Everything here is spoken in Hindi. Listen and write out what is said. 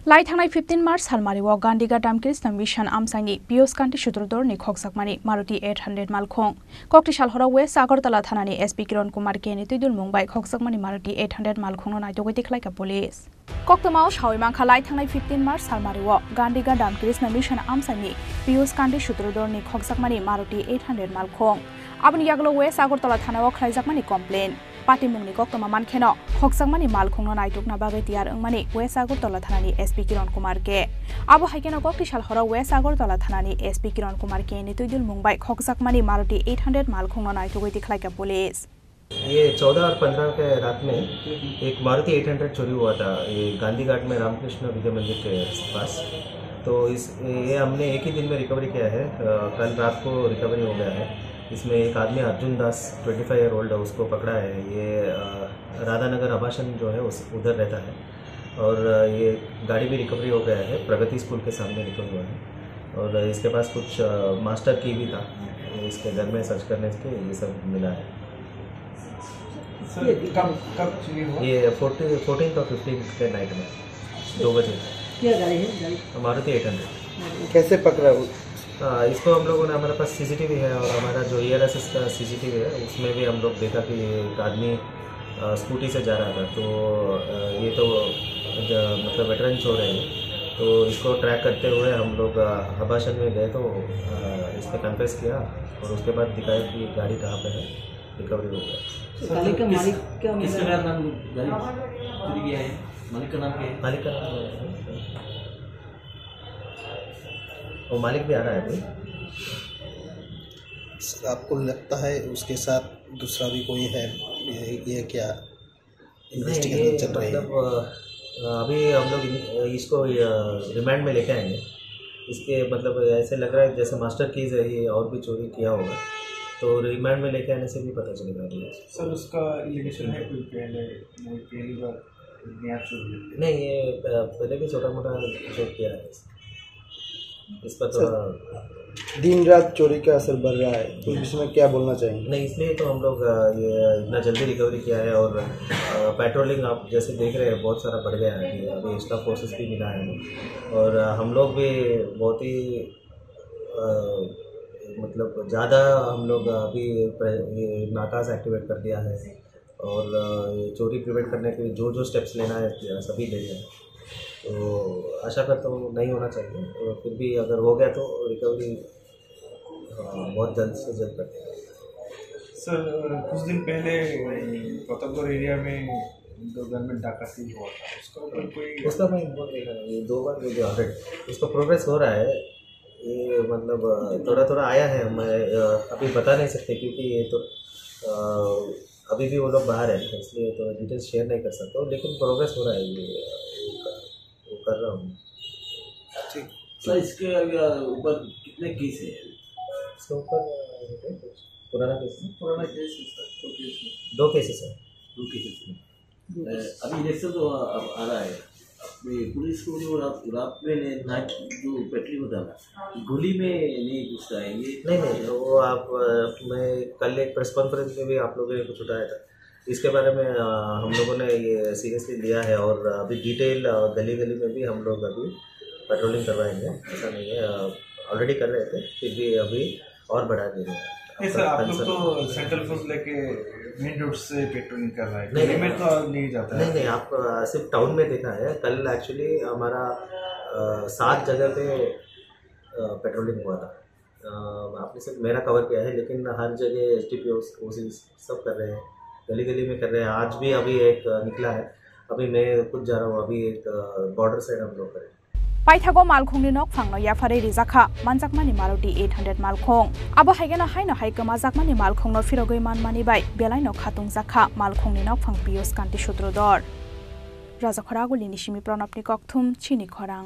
लाई थांनाय 15 मार्च सालमारिआव गांधीघाट रामकृष्ण मिशन आमसांनि पियुष कांति सूत्रधरनि खगसाकमानि मारुति 800 मालखं कक्तिसाल हराव waste Agartala थानानि SP Kiran Kumar केनि तुइदुल Mumbai खगसाकमानि Maruti 800 मालखंनो नायदगैति खलायका police कक्तमाव सावैमांखा लाई थांनाय 15 मार्च सालमारिआव गांधीघाट रामकृष्ण मिशन आमसांनि पियुष कांति सूत्रधरनि खगसाकमानि मारुति 800 मालखं आबनि यागलो वेस्ट आगरतला थानायाव खलायजाकमानि कमप्लेन पार्टी मुंनि कक्तमा मानखेनो खगसाकमानि मालखंनो नायदुकना बागै तियार अंगमानि वेस्ट आगरतला थानानि एसपी किरण कुमार के आबो हाइकेनो कक्तिसाल हराव वेस्ट आगरतला थानानि एसपी किरण कुमार के नि तुइदुल मुंबाइ खगसाकमानि मारुति 800 मालखंनो नायदगैति खलायका पुलिस। ये 14 और 15 के रात में एक मारुति 800 चोरी हुआ था ये गांधी घाट में रामकृष्ण विद्या मंदिर के पास। तो ये हमने एक ही दिन में रिकवरी किया है। कल रात को रिकवरी हो गया है। इसमें एक आदमी अर्जुन दास 25 ईयर ओल्ड है, उसको पकड़ा है। ये राधानगर आवासन जो है उस उधर रहता है और ये गाड़ी भी रिकवरी हो गया है। प्रगति स्कूल के सामने रिकवरी हुआ है और इसके पास कुछ मास्टर की भी था। इसके घर में सर्च करने के ये सब मिला है। कब चोरी हुआ? ये 14 और 15 के नाइट में 2 बजे। क्या गाड़ी है? मारुति 800। कैसे पकड़ा? इसको हम लोगों ने, हमारे पास सीसीटीवी है और हमारा जो ERSS का सीसीटीवी है उसमें भी हम लोग देखा कि एक आदमी स्कूटी से जा रहा था। तो ये तो मतलब वेटरन चोर है। तो इसको ट्रैक करते हुए हम लोग आवासन में गए तो इसने कन्फेस किया और उसके बाद दिखाया कि गाड़ी कहाँ पे है। रिकवरी हो गया। गाड़ी का मालिक क्या नाम? गाड़ी चोरी किया है, मालिक का नाम क्या है? मालिक का नाम वो मालिक भी आ रहा है अभी। आपको लगता है उसके साथ दूसरा भी कोई है? ये क्या इन्वेस्टिगेशन चल रही है? मतलब अभी हम लोग इसको रिमांड में लेके आएंगे। इसके मतलब ऐसे लग रहा है जैसे मास्टर कीज है, ये और भी चोरी किया होगा। तो रिमांड में लेके आने से भी पता चलेगा। सर उसका एलिगेशन है कोई पहली बार नया चोरी? नहीं, ये पहले भी छोटा मोटा चोर किया है। इस पर थोड़ा दिन रात चोरी का असर बढ़ रहा है, तो इसमें क्या बोलना चाहेंगे? नहीं, इसलिए तो हम लोग ये इतना जल्दी रिकवरी किया है और पेट्रोलिंग आप जैसे देख रहे हैं बहुत सारा बढ़ गया है। अभी एक्स्ट्रा फोर्सेस भी मिला है और हम लोग भी बहुत ही मतलब ज़्यादा हम लोग अभी ये नाकास एक्टिवेट कर दिया है और ये चोरी प्रिवेंट करने के लिए जो स्टेप्स लेना है सभी ले रहे हैं। तो आशा करता हूँ नहीं होना चाहिए और फिर भी अगर हो गया तो रिकवरी बहुत जल्द से जल्द करते हैं। सर कुछ दिन पहले प्रतापगढ़ एरिया में 2 गवर्नमेंट डकैती हुआ था, उसका ऊपर कोई? उसका मैं बहुत देखा है, ये 2 बार मुझे ऑलरेडी उसका प्रोग्रेस हो रहा है। ये मतलब थोड़ा आया है। मैं अभी बता नहीं सकते क्योंकि ये तो अभी भी वो लोग बाहर है, इसलिए तो डिटेल्स शेयर नहीं कर सकता हूँ, लेकिन प्रोग्रेस हो रहा है। ये कर रहा हूँ। ठीक सर इसके ऊपर कितने केस है? इसके ऊपर पुराना केस है। सर 2 केसेस है। 2 केसेस अभी इलेक्शन तो अब आ रहा है। पुलिस को जो रात में नाइट जो पेट्रोलिंग होता है गोली में नहीं घुसता है ये? नहीं, वो आप मैं कल एक प्रेस कॉन्फ्रेंस में भी आप लोगों ने कुछ उठाया था। इसके बारे में हम लोगों ने ये सीरियसली लिया है और अभी डिटेल गली में भी हम लोग अभी पेट्रोलिंग करवाएंगे। ऐसा नहीं है, ऑलरेडी कर रहे थे, फिर भी अभी और बढ़ा दे रहे हैं। सर आप लोग तो सेंट्रल फोर्स लेके मेन रोड से पेट्रोलिंग कर रहे हैं, गली में तो नहीं जाता है? नहीं, आप सिर्फ टाउन में देखा है। कल एक्चुअली हमारा 7 जगह पे पेट्रोलिंग हुआ था। आपने सिर्फ मेरा कवर किया है, लेकिन हर जगह STPO सब कर रहे हैं, गली में कर रहे हैं। आज भी अभी एक निकला है, अभी मैं खुद जा रहा हूँ। अभी एक बॉर्डर साइड हम लोग करें। पाइथागो मालखंनि नक फांनो याफारे रिजाखा मानजाकमानि मारुति 800 मालखं आबो हाइगेनो हाइनो हाइकमा जाकमानि मालखंनो फिरगै मानमानि बाय बेलाइनो खातुं जाखा मालखंनि नक फां पियुष कांति सूत्रधर राजा खरागुलिनि सिमि प्रणबनि कक्थुम चिनि खरां।